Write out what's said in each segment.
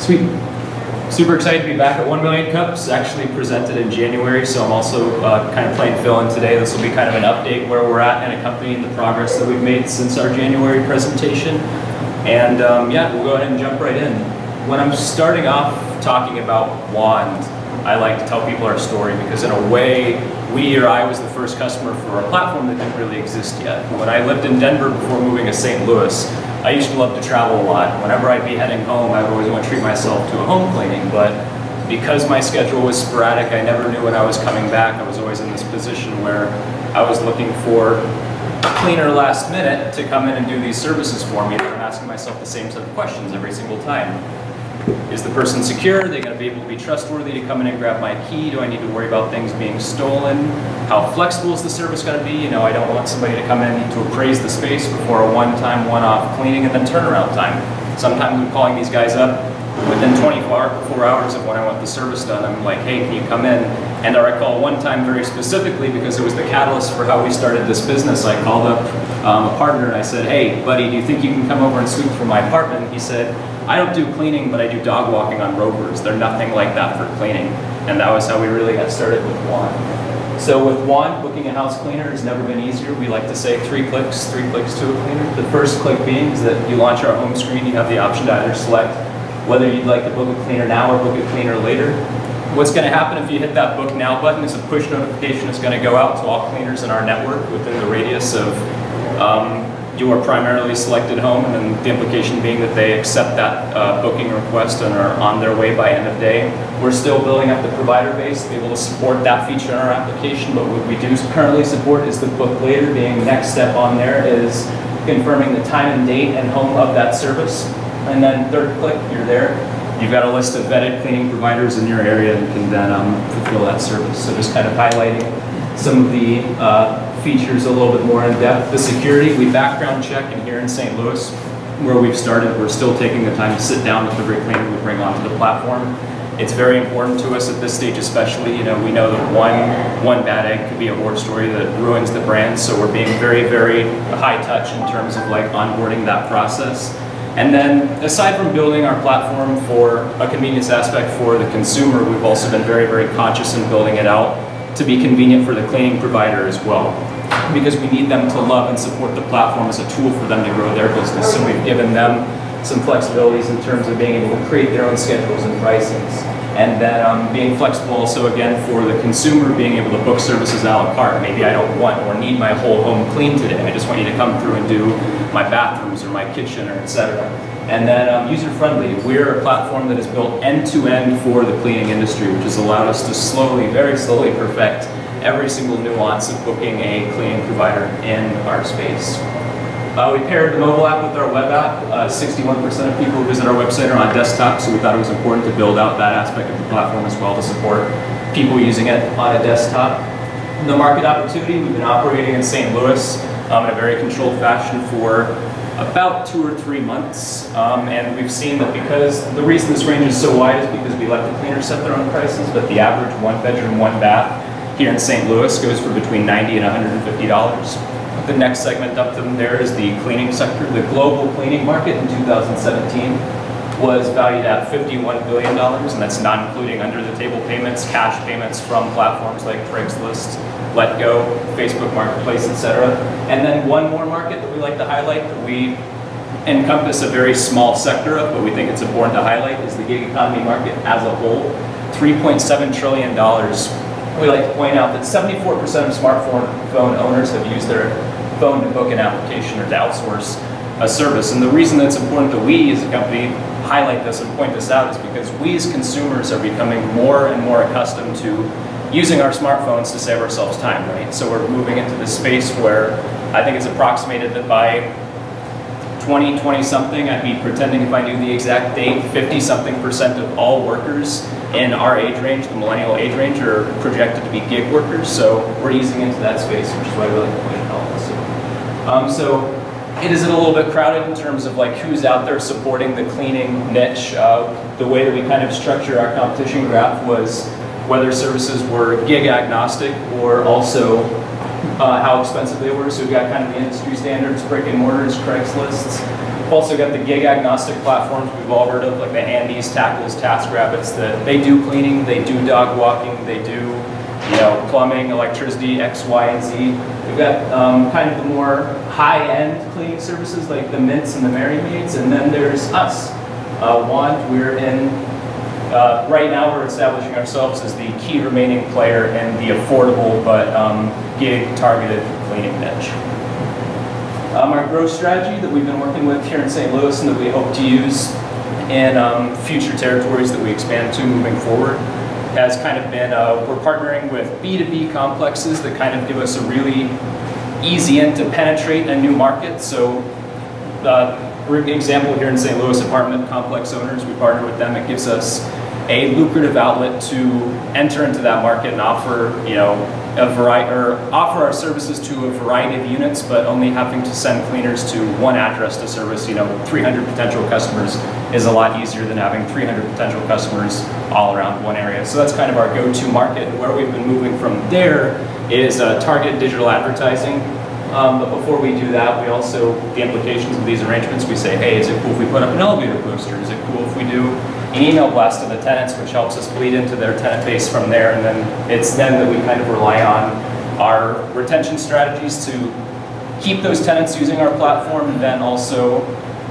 Sweet. Super excited to be back at 1 Million Cups, actually presented in January, so I'm also kind of playing fill-in today. This will be kind of an update where we're at in a company and the progress that we've made since our January presentation. And yeah, we'll go ahead and jump right in. When I'm starting off talking about Wand, I like to tell people our story because in a way, I was the first customer for a platform that didn't really exist yet. When I lived in Denver before moving to St. Louis, I used to love to travel a lot. Whenever I'd be heading home, I would always want to treat myself to a home cleaning, but because my schedule was sporadic, I never knew when I was coming back. I was always in this position where I was looking for a cleaner last minute to come in and do these services for me, and I'm asking myself the same set of questions every single time. Is the person secure? Are they going to be able to be trustworthy to come in and grab my key? Do I need to worry about things being stolen? How flexible is the service going to be? You know, I don't want somebody to come in and need to appraise the space before a one-time, one-off cleaning and then turnaround time. Sometimes I'm calling these guys up within 24 hours of when I want the service done. I'm like, hey, can you come in? And I recall one time very specifically because it was the catalyst for how we started this business. I called up a partner and I said, hey, buddy, do you think you can come over and sweep for my apartment? He said, I don't do cleaning, but I do dog walking on Rovers. They're nothing like that for cleaning. And that was how we really got started with Wand. So with Wand, booking a house cleaner has never been easier. We like to say 3 clicks to a cleaner. The first click being is that you launch our home screen. You have the option to either select whether you'd like to book a cleaner now or book a cleaner later. What's going to happen if you hit that book now button is a push notification is going to go out to all cleaners in our network within the radius of your primarily selected home, and then the implication being that they accept that booking request and are on their way by end of day. We're still building up the provider base to be able to support that feature in our application, but what we do currently support is the book later, being the next step on there is confirming the time and date and home of that service. And then third click, you're there. You've got a list of vetted cleaning providers in your area and can then fulfill that service. So just kind of highlighting some of the features a little bit more in depth. The security, we background check, and here in St. Louis, where we've started, we're still taking the time to sit down with every cleaner we bring onto the platform. It's very important to us at this stage especially. You know, we know that one bad egg could be a horror story that ruins the brand, so we're being very, very high touch in terms of like onboarding that process. And then, aside from building our platform for a convenience aspect for the consumer, we've also been very, very conscious in building it out to be convenient for the cleaning provider as well, because we need them to love and support the platform as a tool for them to grow their business. So we've given them some flexibilities in terms of being able to create their own schedules and pricings. And then being flexible also, again, for the consumer, being able to book services a la carte. Maybe I don't want or need my whole home clean today. I just want you to come through and do my bathrooms or my kitchen or etc. And then user-friendly. We're a platform that is built end-to-end for the cleaning industry, which has allowed us to slowly, very slowly perfect every single nuance of booking a cleaning provider in our space. We paired the mobile app with our web app. 61% of people who visit our website are on desktop, so we thought it was important to build out that aspect of the platform as well to support people using it on a desktop. The market opportunity, we've been operating in St. Louis in a very controlled fashion for about 2 or 3 months, and we've seen that because the reason this range is so wide is because we let the cleaners set their own prices, but the average 1-bedroom, 1-bath here in St. Louis goes for between $90 and $150. The next segment up from there is the cleaning sector. The global cleaning market in 2017 was valued at $51 billion, and that's not including under-the-table payments, cash payments from platforms like Craigslist, Letgo, Facebook Marketplace, etc. And then one more market that we like to highlight that we encompass a very small sector of, but we think it's important to highlight, is the gig economy market as a whole. $3.7 trillion. We like to point out that 74% of smartphone owners have used their phone to book an application or to outsource a service. And the reason that's important that we as a company highlight this and point this out is because we as consumers are becoming more and more accustomed to using our smartphones to save ourselves time, right? So we're moving into this space where I think it's approximated that by 20-something, I'd be pretending if I knew the exact date, 50-something% of all workers in our age range, the millennial age range, are projected to be gig workers. So we're easing into that space, which is why we like to point it out also. So it is a little bit crowded in terms of like who's out there supporting the cleaning niche. The way that we kind of structure our competition graph was whether services were gig agnostic or also how expensive they were. So we've got kind of the industry standards, brick and mortars, Craigslist, We've also got the gig agnostic platforms we've all heard of, like the Handies, Tackles, TaskRabbits, that they do cleaning, they do dog walking, they do plumbing, electricity, X, Y, and Z. We've got kind of the more high-end cleaning services like the Mints and the Mary Maids, and then there's us. Wand, we're in, right now we're establishing ourselves as the key remaining player in the affordable but gig-targeted cleaning niche. Our growth strategy that we've been working with here in St. Louis and that we hope to use in future territories that we expand to moving forward has kind of been, we're partnering with B2B complexes that kind of give us a really easy in to penetrate a new market. So, for example, here in St. Louis, apartment complex owners, we partner with them. It gives us a lucrative outlet to enter into that market and offer, a variety, or offer our services to a variety of units, but only having to send cleaners to one address to service, 300 potential customers is a lot easier than having 300 potential customers all around one area. So that's kind of our go-to market. And where we've been moving from there is targeted digital advertising. But before we do that, we also, the implications of these arrangements, we say, hey, is it cool if we put up an elevator poster? Is it cool if we do an email blast to the tenants, which helps us bleed into their tenant base from there? And then it's then that we kind of rely on our retention strategies to keep those tenants using our platform, and then also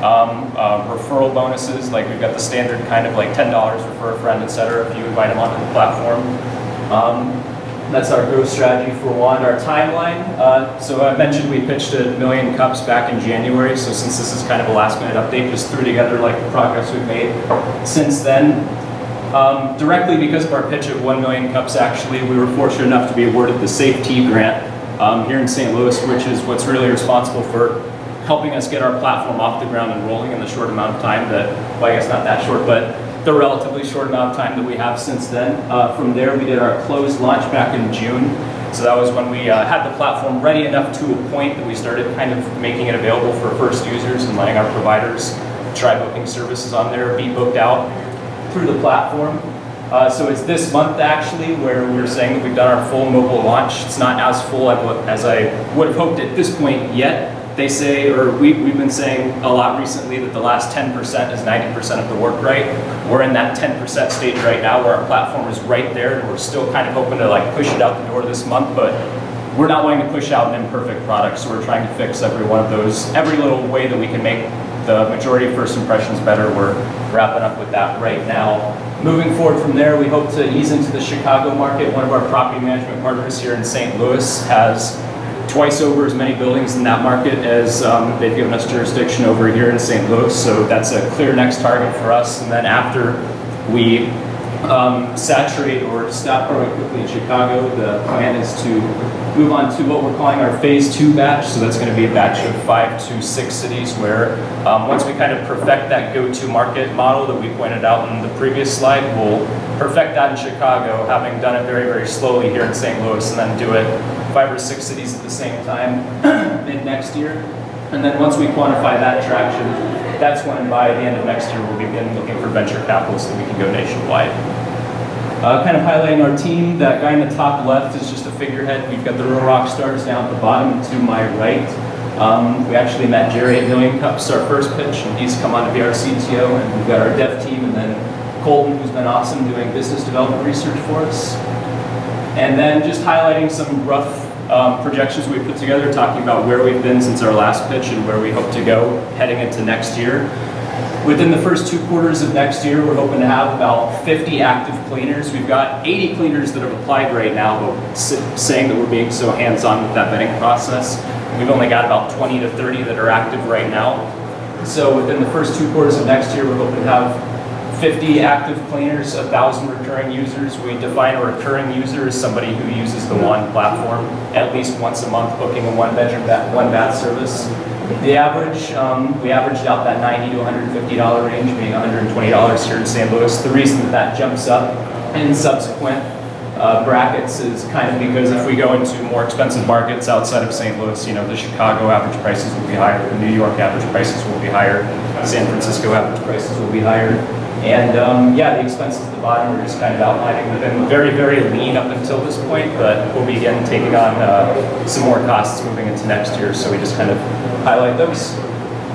referral bonuses, like we've got the standard kind of like $10 refer a friend, etc. if you invite them onto the platform. That's our growth strategy for Wand. Our timeline, so I mentioned we pitched 1 million cups back in January, so since this is kind of a last minute update, just threw together like the progress we've made since then. Directly because of our pitch of 1 million cups, actually, we were fortunate enough to be awarded the Safe Tea Grant here in St. Louis, which is what's really responsible for helping us get our platform off the ground and rolling in the short amount of time that, well, I guess not that short, but the relatively short amount of time that we have since then. From there, we did our closed launch back in June. So that was when we had the platform ready enough to a point that we started kind of making it available for first users and letting our providers try booking services on there, be booked out through the platform. So it's this month actually where we're saying that we've done our full mobile launch. It's not as full as I would have hoped at this point yet. They say, or we've been saying a lot recently, that the last 10% is 90% of the work right. We're in that 10% stage right now where our platform is right there, and we're still kind of hoping to like push it out the door this month, but we're not wanting to push out an imperfect product, so we're trying to fix every one of those, every little way that we can make the majority of first impressions better. We're wrapping up with that right now. Moving forward from there, we hope to ease into the Chicago market. One of our property management partners here in St. Louis has twice over as many buildings in that market as they've given us jurisdiction over here in St. Louis, so that's a clear next target for us. And then after we saturate or stop growing quickly in Chicago, the plan is to move on to what we're calling our phase 2 batch. So that's going to be a batch of 5 to 6 cities where once we kind of perfect that go-to market model that we pointed out in the previous slide, we'll perfect that in Chicago, having done it very, very slowly here in St. Louis, and then do it 5 or 6 cities at the same time mid next year. And then once we quantify that traction, that's when by the end of next year we'll begin looking for venture capital so that we can go nationwide. Kind of highlighting our team, that guy in the top left is just a figurehead. We've got the real rock stars down at the bottom to my right. We actually met Jerry at Million Cups, our first pitch, and he's come on to be our CTO. And we've got our dev team, and then Colton, who's been awesome doing business development research for us. And then just highlighting some rough projections we put together, talking about where we've been since our last pitch and where we hope to go heading into next year. Within the first 2 quarters of next year, we're hoping to have about 50 active cleaners. We've got 80 cleaners that have applied right now, but saying that we're being so hands-on with that vetting process, we've only got about 20 to 30 that are active right now. So within the first 2 quarters of next year, we're hoping to have 50 active cleaners, 1,000 recurring users. We define a recurring user as somebody who uses the Wand platform at least once a month, booking a one-bedroom, one-bath service. The average, we averaged out that $90 to $150 range, being $120 here in St. Louis. The reason that that jumps up in subsequent brackets is kind of because if we go into more expensive markets outside of St. Louis, the Chicago average prices will be higher, the New York average prices will be higher, San Francisco average prices will be higher. And yeah, the expenses at the bottom are just kind of outlining. We've been very, very lean up until this point, but we'll begin taking on some more costs moving into next year, so we just kind of highlight those.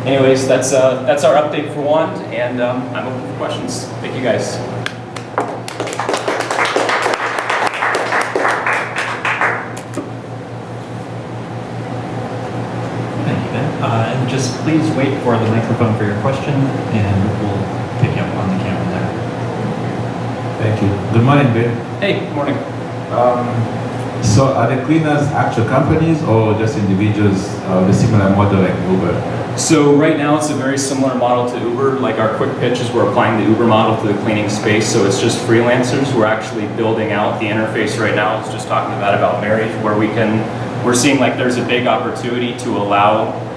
anyways, that's our update for Wand, and I'm open for questions. Thank you guys. Thank you, Ben. And just please wait for the microphone for your question, and we'll pick you up on the camera there. Thank you. Good morning, Ben. Hey, good morning. So are the cleaners actual companies or just individuals with a similar model like Uber? So right now it's a very similar model to Uber. Like our quick pitch is we're applying the Uber model to the cleaning space, so it's just freelancers. We're actually building out the interface right now. I was just talking about marriage, where we're seeing like there's a big opportunity to allow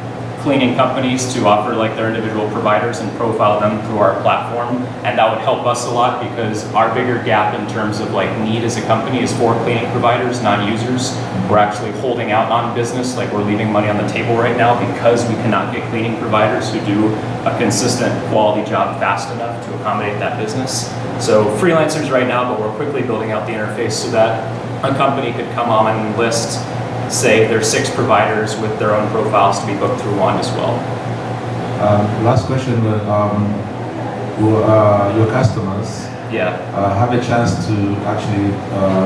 cleaning companies to offer like their individual providers and profile them through our platform, and that would help us a lot because our bigger gap in terms of like need as a company is for cleaning providers, not users. We're actually holding out on business, like we're leaving money on the table right now because we cannot get cleaning providers who do a consistent quality job fast enough to accommodate that business. So freelancers right now, but we're quickly building out the interface so that a company could come on and list, say there's 6 providers with their own profiles to be booked through Wand as well. Last question, will your customers have a chance to actually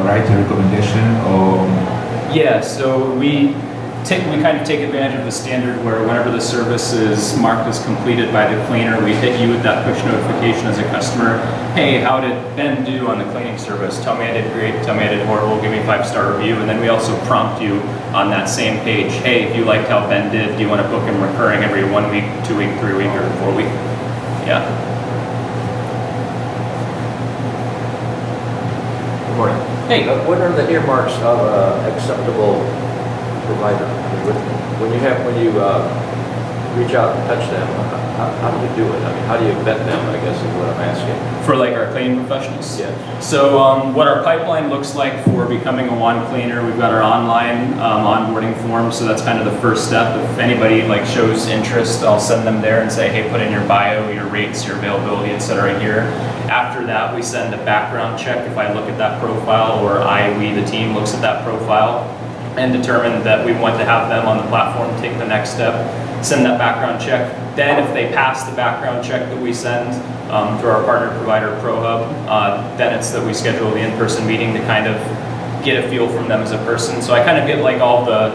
write a recommendation or? Yeah, so we kind of take advantage of the standard where whenever the service is marked as completed by the cleaner, we hit you with that push notification as a customer. Hey, how did Ben do on the cleaning service? Tell me I did great, tell me I did horrible, give me a 5-star review. And then we also prompt you on that same page, hey, if you liked how Ben did, do you want to book him recurring every 1 week, 2 week, 3 week, or 4 week? Yeah. Good morning. Hey. What are the earmarks of acceptable provider? I mean, when you reach out and touch them, how do you do it? I mean, how do you vet them, I guess is what I'm asking. For like our cleaning professionals? Yes. So what our pipeline looks like for becoming a Wand cleaner, we've got our online onboarding form, so that's kind of the first step. If anybody like shows interest, I'll send them there and say, hey, put in your bio, your rates, your availability, etc. here. After that, we send a background check if I look at that profile, or we, the team, looks at that profile and determine that we want to have them on the platform, take the next step, send that background check. Then if they pass the background check that we send through our partner provider ProHub, then it's that we schedule the in-person meeting to kind of get a feel from them as a person. So I kind of get like all the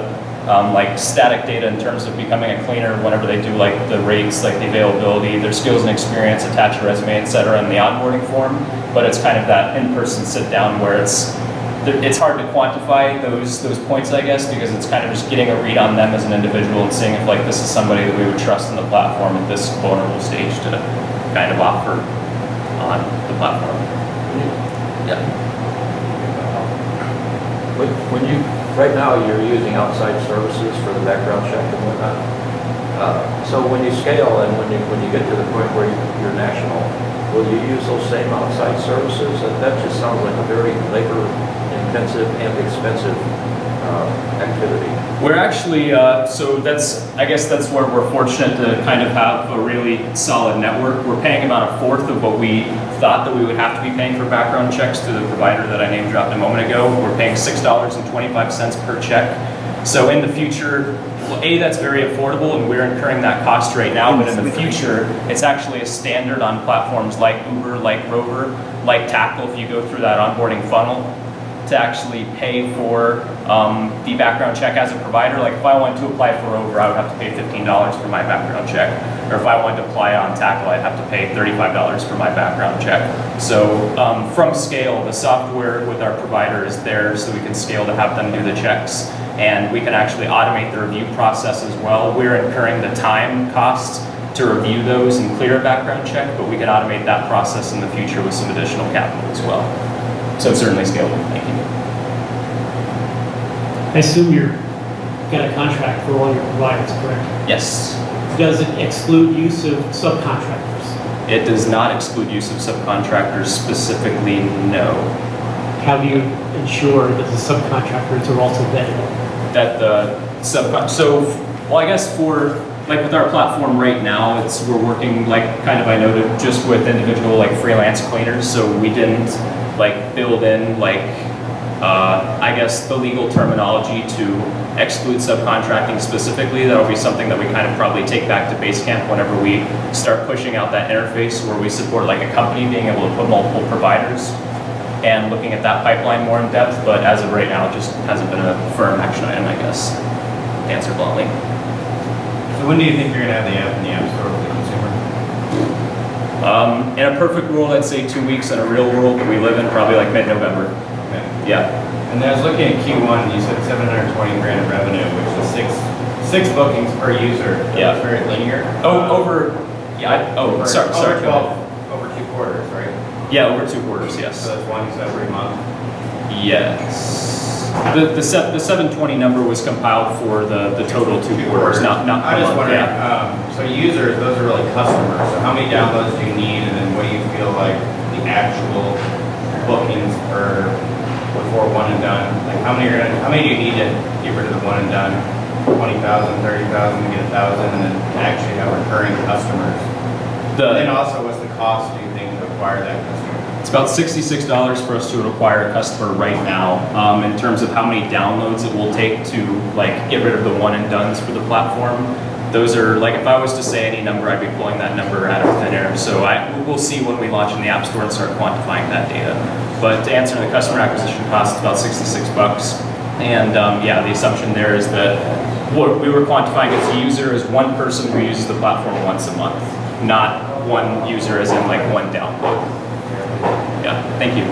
like static data in terms of becoming a cleaner whenever they do like the rates, like the availability, their skills and experience, attach a resume, etc. in the onboarding form. But it's kind of that in-person sit down where it's hard to quantify those points, I guess, because it's kind of just getting a read on them as an individual and seeing if like this is somebody that we would trust in the platform at this vulnerable stage to kind of offer on the platform. Yeah. When you, right now you're using outside services for the background check and whatnot. So when you scale and when you get to the point where you're national, will you use those same outside services? That just sounds like a very labor-intensive and expensive activity. We're actually, so I guess that's where we're fortunate to kind of have a really solid network. We're paying about 1/4 of what we thought that we would have to be paying for background checks to the provider that I name dropped a moment ago. We're paying $6.25 per check. So in the future, well, that's very affordable and we're incurring that cost right now, but in the future, it's actually a standard on platforms like Uber, like Rover, like Tackle, if you go through that onboarding funnel, to actually pay for the background check as a provider. Like if I wanted to apply for Rover, I would have to pay $15 for my background check. Or if I wanted to apply on Tackle, I'd have to pay $35 for my background check. So from scale, the software with our provider is there so we can scale to have them do the checks. And we can actually automate the review process as well. We're incurring the time cost to review those and clear a background check, but we can automate that process in the future with some additional capital as well. So it's certainly scalable. Thank you. I assume you've got a contract for all your providers, correct? Yes. Does it exclude use of subcontractors? It does not exclude use of subcontractors specifically, no. How do you ensure that the subcontractors are also vetted? That the well, I guess for like with our platform right now, we're working like kind of I noted just with individual like freelance cleaners, so we didn't like build in like I guess, the legal terminology to exclude subcontracting specifically. That'll be something that we kind of probably take back to Basecamp whenever we start pushing out that interface where we support like a company being able to put multiple providers and looking at that pipeline more in depth. But as of right now, it just hasn't been a firm action item, I guess, to answer bluntly. So when do you think you're gonna have the app in the App Store for the consumer? In a perfect world, I'd say 2 weeks. In a real world that we live in, probably like mid-November. Okay. Yeah. And I was looking at Q1, you said 720 grand of revenue, which is six bookings per user. That Yeah. was very linear. Sorry. Over go ahead. 12, over 2 quarters, right? Yeah, over 2 quarters, yes. So that's one, you said every month. Yes. The 720 number was compiled for the total 2 quarters, not I'm per just month, wondering, yeah. so users, those are really customers. So how many downloads do you need, and then what do you feel like the actual bookings per before one and done? Like how many do you need to get rid of the one and done? 20,000, 30,000 to get 1,000, and then actually have recurring customers. And then also, what's the cost, do you think, to acquire that customer? It's about $66 for us to acquire a customer right now. In terms of how many downloads it will take to like get rid of the one and dones for the platform, those are like, if I was to say any number, I'd be pulling that number out of thin air. So we'll see when we launch in the App Store and start quantifying that data. But to answer the customer acquisition cost, it's about $66. And yeah, the assumption there is that what we were quantifying as a user is one person who uses the platform once a month, not one user as in like one download. Yeah, thank you.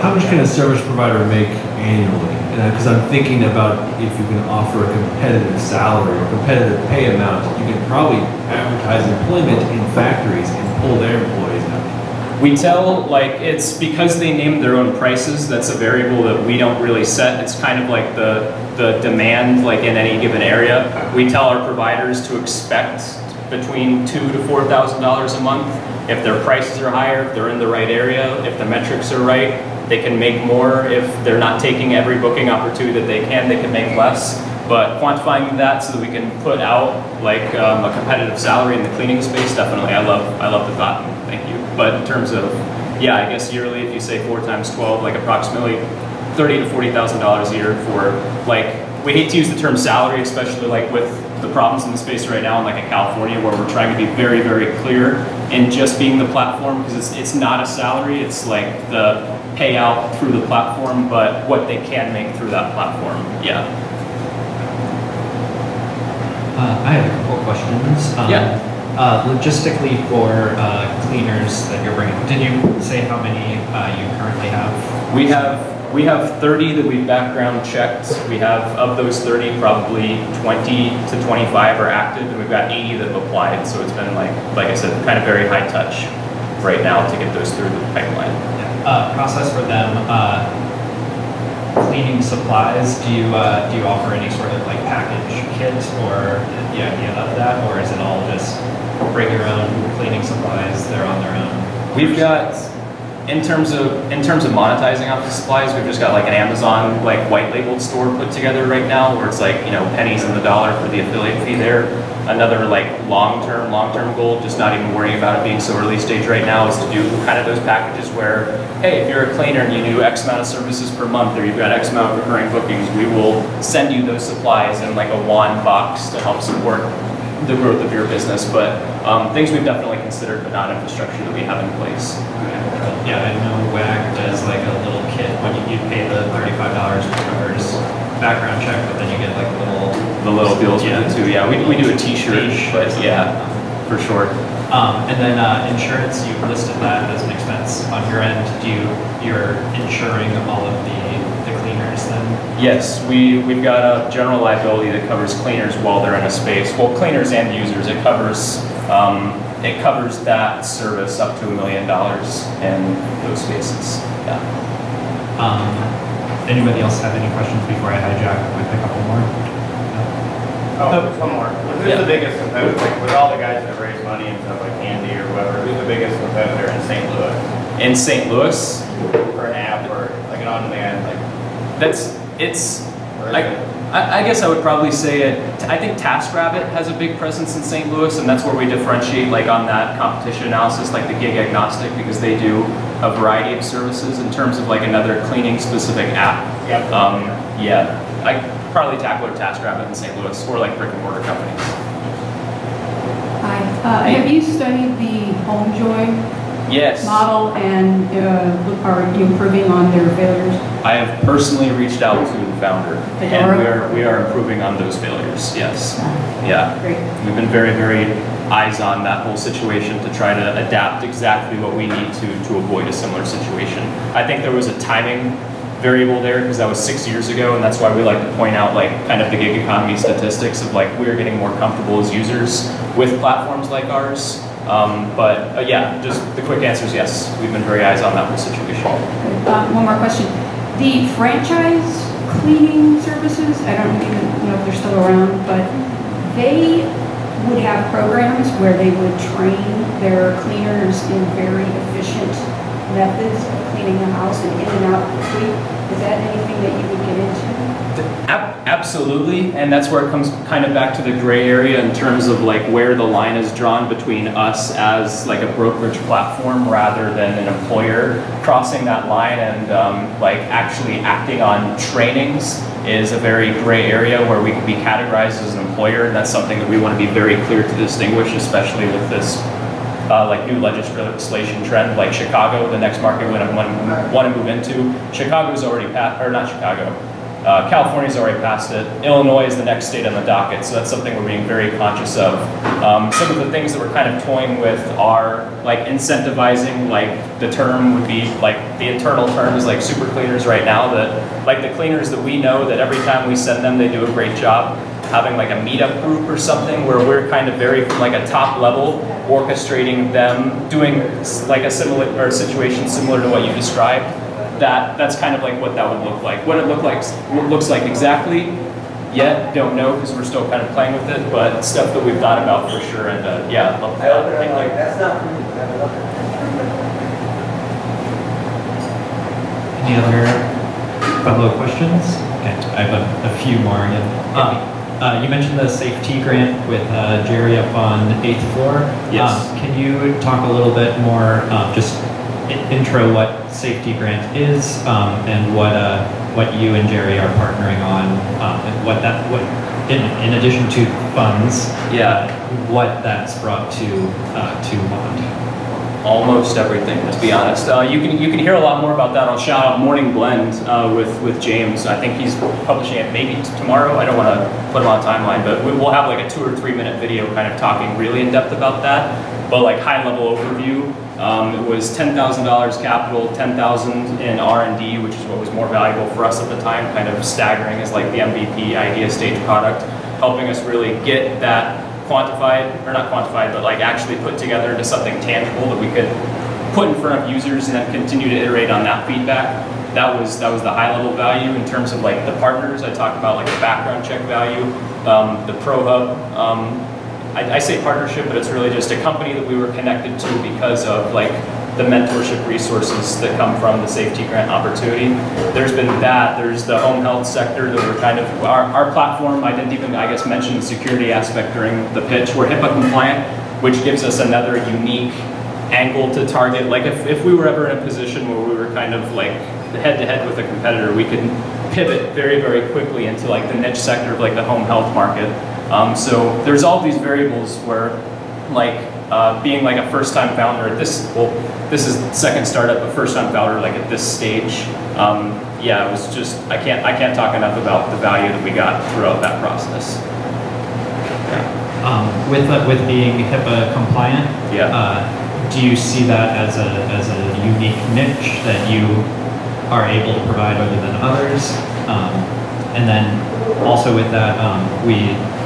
How much can a service provider make annually? Because I'm thinking about if you can offer a competitive salary or competitive pay amount, you can probably advertise employment in factories and pull their employees out. We tell, like, it's because they name their own prices, that's a variable that we don't really set. It's kind of like the demand, like in any given area. We tell our providers to expect between $2,000 to $4,000 a month. If their prices are higher, if they're in the right area, if the metrics are right, they can make more. If they're not taking every booking opportunity that they can make less. But quantifying that so that we can put out like a competitive salary in the cleaning space, definitely. I love the thought. Thank you. But in terms of, yeah, I guess yearly, if you say 4 times 12, like approximately $30,000 to $40,000 a year for like, we hate to use the term salary, especially like with the problems in the space right now in like in California, where we're trying to be very, very clear in just being the platform, because it's not a salary, it's like the payout through the platform, but what they can make through that platform. Yeah. I have a couple questions. Yeah. Logistically for cleaners that you're bringing, did you say how many you currently have? We have 30 that we've background checked. We have, of those 30, probably 20 to 25 are active, and we've got 80 that have applied. So it's been like I said, kind of very high touch right now to get those through the pipeline. Process for them, cleaning supplies. Do you offer any sort of like package kit or the idea of that, or is it all just bring your own cleaning supplies? They're on their own. We've got, in terms of monetizing off the supplies, we've just got like an Amazon like white labeled store put together right now, where it's like, you know, pennies in the dollar for the affiliate fee there. Another like long-term goal, just not even worrying about it being so early stage right now, is to do kind of those packages where, hey, if you're a cleaner and you do X amount of services per month, or you've got X amount of recurring bookings, we will send you those supplies in like a wand box to help support the growth of your business. But things we've definitely considered, but not infrastructure that we have in place. Yeah, I know WAG does like a little kit when you pay the $35 for covers background check, but then you get like The little deals with it too. Yeah, we do a T-shirt, but yeah, for sure. And then insurance, you listed that as an expense on your end. You're insuring all of the cleaners then? Yes, we've got a general liability that covers cleaners while they're in a space. Well, cleaners and users. It covers that service up to $1 million in those spaces. Yeah. Anybody else have any questions before I hijack with a couple more? Oh, just one more. Who's the biggest competitor, like with all the guys that raise money and stuff like Andy or whoever, who's the biggest competitor in St. Louis? In St. Louis, For an app or like an on-demand, like, it's or is like it I guess I would probably say it. I think TaskRabbit has a big presence in St. Louis, and that's where we differentiate, like on that competition analysis, like the gig agnostic, because they do a variety of services in terms of like another cleaning specific app. Yeah, I probably tackle or TaskRabbit in St. Louis, or like brick and mortar companies. Hi. Have you studied the HomeJoy Yes. model and are you improving on their failures? I have personally reached out to the founder, and Adora? we are improving on those failures. Yes. Yeah. Great. We've been very, very eyes on that whole situation to try to adapt exactly what we need to avoid a similar situation. I think there was a timing variable there because that was 6 years ago, and that's why we like to point out like kind of the gig economy statistics of like we're getting more comfortable as users with platforms like ours. But yeah, just the quick answer is yes. We've been very eyes on that whole situation. One more question. The franchise cleaning services, I don't even know if they're still around, but they would have programs where they would train their cleaners in very efficient methods of cleaning the house and in and out quickly. Is that anything that you would get into? Absolutely, and that's where it comes kind of back to the gray area in terms of like where the line is drawn between us as like a brokerage platform rather than an employer. Crossing that line and like actually acting on trainings is a very gray area where we can be categorized as an employer, and that's something that we want to be very clear to distinguish, especially with this like new legislation trend, like Chicago, the next market we want to move into. Chicago's already passed, or not Chicago. California's already passed it. Illinois is the next state on the docket, so that's something we're being very conscious of. Some of the things that we're kind of toying with are like incentivizing, like the term would be like the internal term is like super cleaners right now, that like the cleaners that we know that every time we send them, they do a great job. Having like a meetup group or something where we're kind of very from like a top level orchestrating them, doing like a similar or situation similar to what you described. That's kind of like what that would look like. What it looks like exactly, yet don't know because we're still kind of playing with it, but stuff that we've thought about for sure. And yeah, I'd love to thank you. That's not for me. Any other follow-up questions? Okay, I have a few more. You mentioned the safety grant with Jerry up on 8th floor. Yes. Can you talk a little bit more, just intro what safety grant is and what you and Jerry are partnering on, and what in addition to funds, what that's brought to Mond. Almost everything, to be honest. You can hear a lot more about that. I'll shout out Morning Blend with James. I think he's publishing it maybe tomorrow. I don't want to put him on a timeline, but we'll have like a 2 or 3 minute video kind of talking really in depth about that. But like high level overview, it was $10,000 capital, $10,000 in R&D, which is what was more valuable for us at the time, kind of staggering as like the MVP idea stage product, helping us really get that quantified, or not quantified, but like actually put together into something tangible that we could put in front of users and then continue to iterate on that feedback. That was the high level value. In terms of like the partners, I talked about like the background check value, the Pro Hub. I say partnership, but it's really just a company that we were connected to because of like the mentorship resources that come from the safety grant opportunity. There's been that, there's the home health sector that we're kind of, our platform, I didn't even, I guess, mention the security aspect during the pitch. We're HIPAA compliant, which gives us another unique angle to target. Like if we were ever in a position where we were kind of like head to head with a competitor, we could pivot very, very quickly into like the niche sector of like the home health market. So there's all these variables where like being like a first-time founder at this, well, this is second startup, but first-time founder like at this stage, yeah, it was just, I can't talk enough about the value that we got throughout that process. With being HIPAA compliant, do you see that as a unique niche that you are able to provide other than others? And then also with that,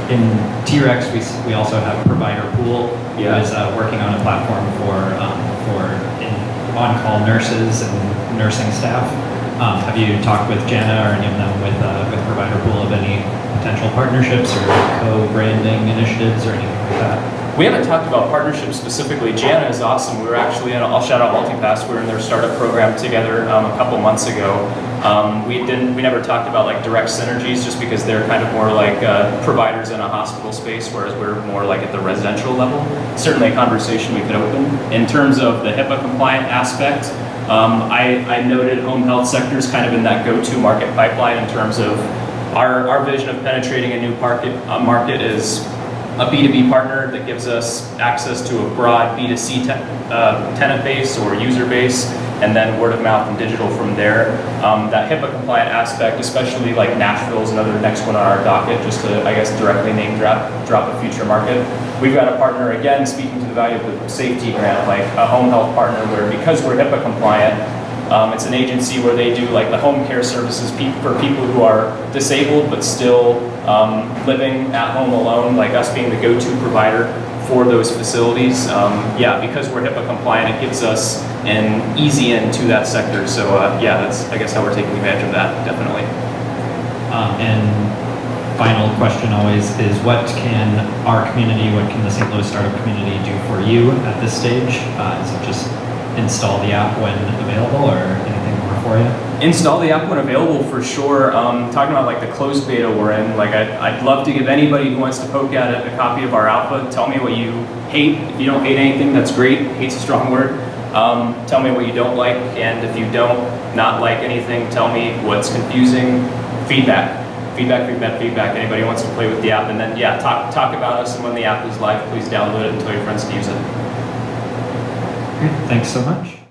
in T-Rex, we also have Provider Pool, who is working on a platform for on-call nurses and nursing staff. Have you talked with Jana or any of them with Provider Pool of any potential partnerships or co-branding initiatives or anything like that? We haven't talked about partnerships specifically. Jana is awesome. We were actually in, I'll shout out Multipass, we were in their startup program together a couple months ago. We never talked about like direct synergies just because they're kind of more like providers in a hospital space, whereas we're more like at the residential level. Certainly a conversation we could open. In terms of the HIPAA compliant aspect, I noted home health sectors kind of in that go-to market pipeline in terms of our vision of penetrating a new market is a B2B partner that gives us access to a broad B2C tenant base or user base, and then word of mouth and digital from there. That HIPAA compliant aspect, especially like Nashville's another next one on our docket, just to, I guess, directly name drop a future market. We've got a partner, again, speaking to the value of the safety grant, like a home health partner where because we're HIPAA compliant, it's an agency where they do like the home care services for people who are disabled but still living at home alone, like us being the go-to provider for those facilities. Yeah, because we're HIPAA compliant, it gives us an easy in to that sector. So yeah, that's I guess how we're taking advantage of that, definitely. And final question always is, what can our community, what can the St. Louis startup community do for you at this stage? Is it just install the app when available, or anything more for you? Install the app when available for sure. Talking about like the closed beta we're in, like I'd love to give anybody who wants to poke at it a copy of our alpha. Tell me what you hate. If you don't hate anything, that's great. Hate's a strong word. Tell me what you don't like, and if you don't not like anything, tell me what's confusing. Feedback. Anybody who wants to play with the app, and then yeah, talk about us, and when the app is live, please download it and tell your friends to use it. Great. Thanks so much.